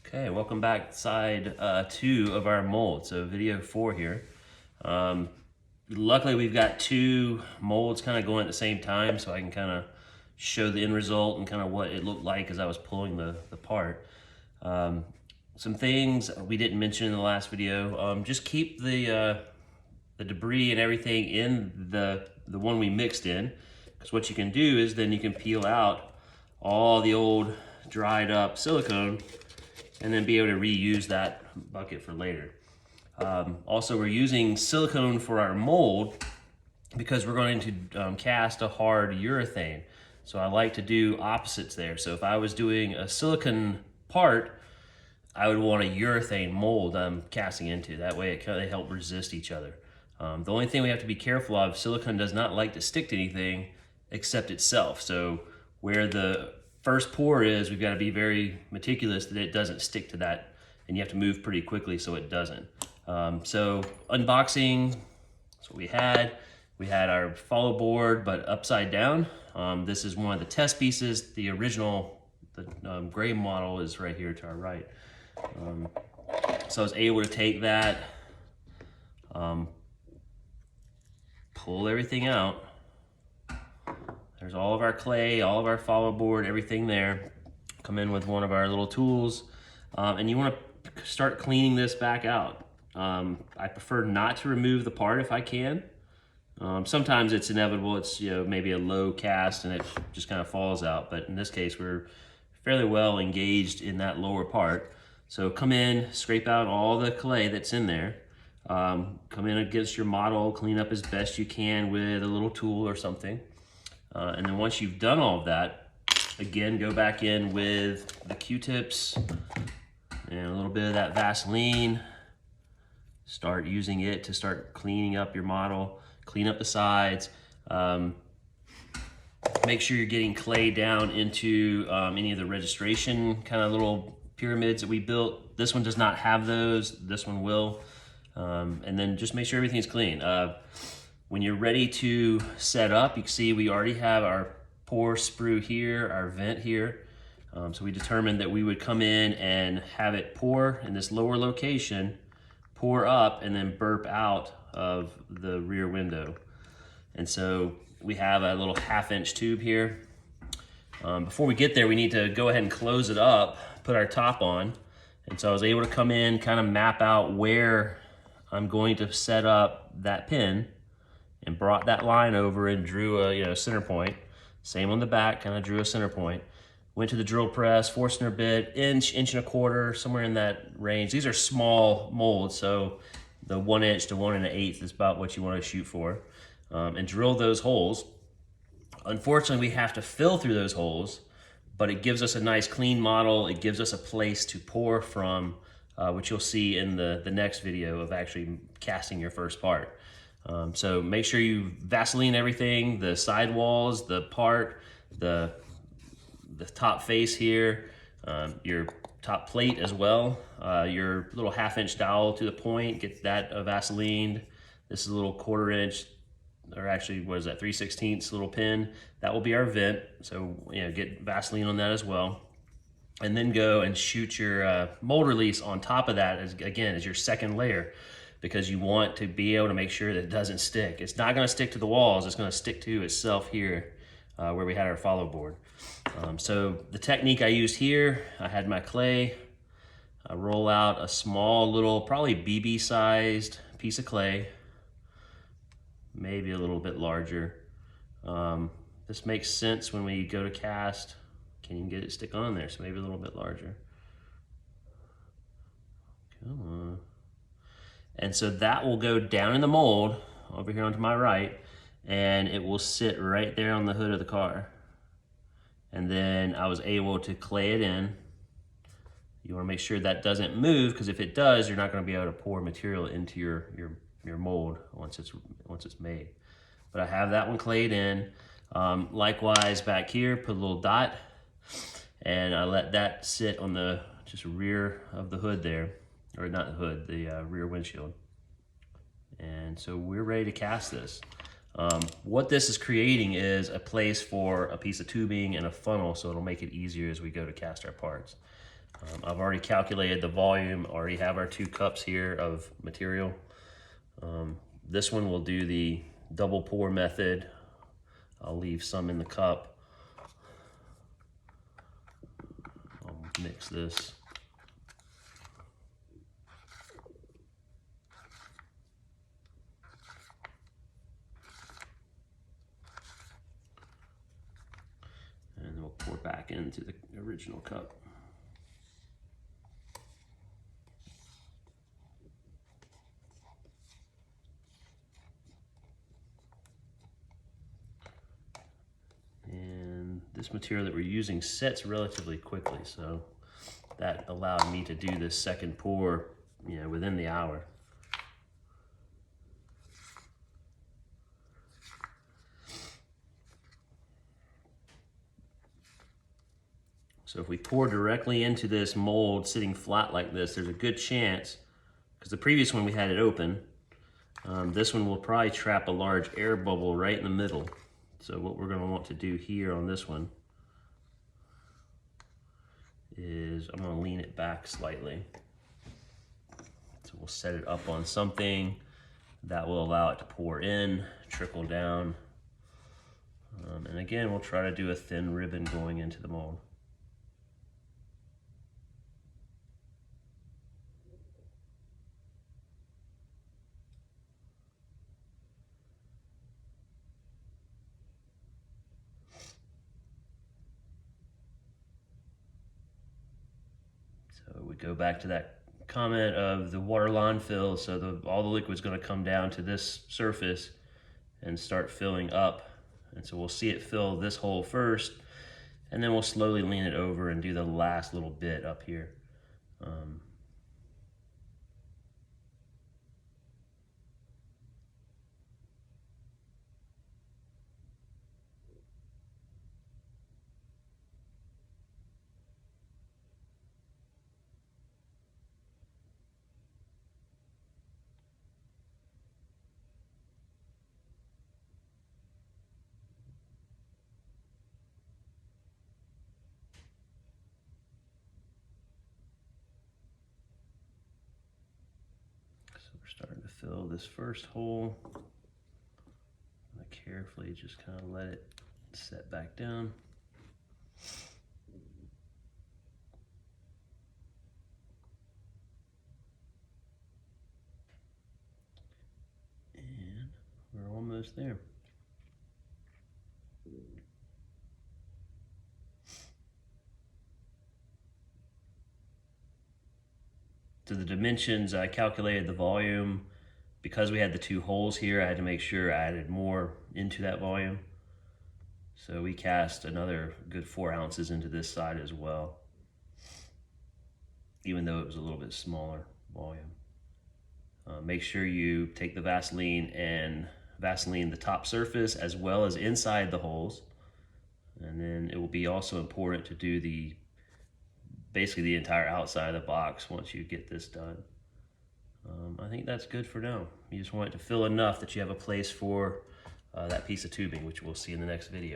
Okay, welcome back to side 2 of our mold. So video 4 here. Luckily we've got 2 molds kind of going at the same time, so I can kind of show the end result and kind of what it looked like as I was pulling the part. Some things we didn't mention in the last video, just keep the debris and everything in the one we mixed in, because what you can do is then you can peel out all the old dried up silicone and then be able to reuse that bucket for later. Also, we're using silicone for our mold because we're going to cast a hard urethane. So I like to do opposites there. So if I was doing a silicone part, I would want a urethane mold I'm casting into. That way they help resist each other. The only thing we have to be careful of, silicone does not like to stick to anything except itself. So where the first pour is, we've got to be very meticulous that it doesn't stick to that, and you have to move pretty quickly so it doesn't. So unboxing, that's what we had. We had our follow board, but upside down. This is one of the test pieces. The original, the gray model is right here to our right. So I was able to take that, pull everything out. There's all of our clay, all of our follow board, everything there. Come in with one of our little tools, and you want to start cleaning this back out. I prefer not to remove the part if I can. Sometimes it's inevitable. It's maybe a low cast and it just kind of falls out. But in this case, we're fairly well engaged in that lower part. So come in, scrape out all the clay that's in there. Come in against your model, clean up as best you can with a little tool or something. And then once you've done all of that, again, go back in with the Q-tips and a little bit of that Vaseline. Start using it to start cleaning up your model, clean up the sides. Make sure you're getting clay down into any of the registration kind of little pyramids that we built. This one does not have those, this one will. And then just make sure everything's clean. When you're ready to set up, you can see we already have our pour sprue here, our vent here. So we determined that we would come in and have it pour in this lower location, pour up, and then burp out of the rear window. And so we have a little 1/2-inch tube here. Before we get there, we need to go ahead and close it up, put our top on. And so I was able to come in, kind of map out where I'm going to set up that pin, and brought that line over and drew a center point. Same on the back, kind of drew a center point. Went to the drill press, Forstner bit, inch, 1.25 inches, somewhere in that range. These are small molds, so the 1 inch to 1 1/8 is about what you want to shoot for. And drill those holes. Unfortunately, we have to fill through those holes, but it gives us a nice clean model. It gives us a place to pour from, which you'll see in the next video of actually casting your first part. So make sure you Vaseline everything, the side walls, the part, the top face here, your top plate as well, your little 1/2-inch dowel to the point, get that Vaselined. This is a little 1/4 inch, or actually, what is that, 3/16 little pin. That will be our vent, so get Vaseline on that as well. And then go and shoot your mold release on top of that, as your second layer, because you want to be able to make sure that it doesn't stick. It's not gonna stick to the walls, it's gonna stick to itself here where we had our follow board. So the technique I used here, I had my clay, I roll out a small little, probably BB sized piece of clay, maybe a little bit larger. This makes sense when we go to cast. Can you get it stick on there? So maybe a little bit larger. Come on. And so that will go down in the mold over here onto my right, and it will sit right there on the hood of the car. And then I was able to clay it in. You want to make sure that doesn't move, because if it does, you're not going to be able to pour material into your mold once it's made. But I have that one clayed in. Likewise back here, put a little dot, and I let that sit on the just rear of the hood there. Or not the hood, the rear windshield. And so we're ready to cast this. What this is creating is a place for a piece of tubing and a funnel, so it'll make it easier as we go to cast our parts. I've already calculated the volume, already have our 2 cups here of material. This one will do the double pour method. I'll leave some in the cup. I'll mix this. And we'll pour back into the original cup. And this material that we're using sets relatively quickly, so that allowed me to do this second pour, within the hour. So if we pour directly into this mold sitting flat like this, there's a good chance, because the previous one we had it open, this one will probably trap a large air bubble right in the middle. So what we're going to want to do here on this one is I'm going to lean it back slightly. So we'll set it up on something that will allow it to pour in, trickle down. And again, we'll try to do a thin ribbon going into the mold. So we go back to that comment of the water line fill. So all the liquid's going to come down to this surface and start filling up. And so we'll see it fill this hole first, and then we'll slowly lean it over and do the last little bit up here. We're starting to fill this first hole. I carefully just kind of let it set back down. And we're almost there. To the dimensions, I calculated the volume. Because we had the 2 holes here, I had to make sure I added more into that volume. So we cast another good 4 ounces into this side as well, even though it was a little bit smaller volume. Make sure you take the Vaseline and Vaseline the top surface as well as inside the holes. And then it will be also important to do basically the entire outside of the box once you get this done. I think that's good for now. You just want it to fill enough that you have a place for that piece of tubing, which we'll see in the next video.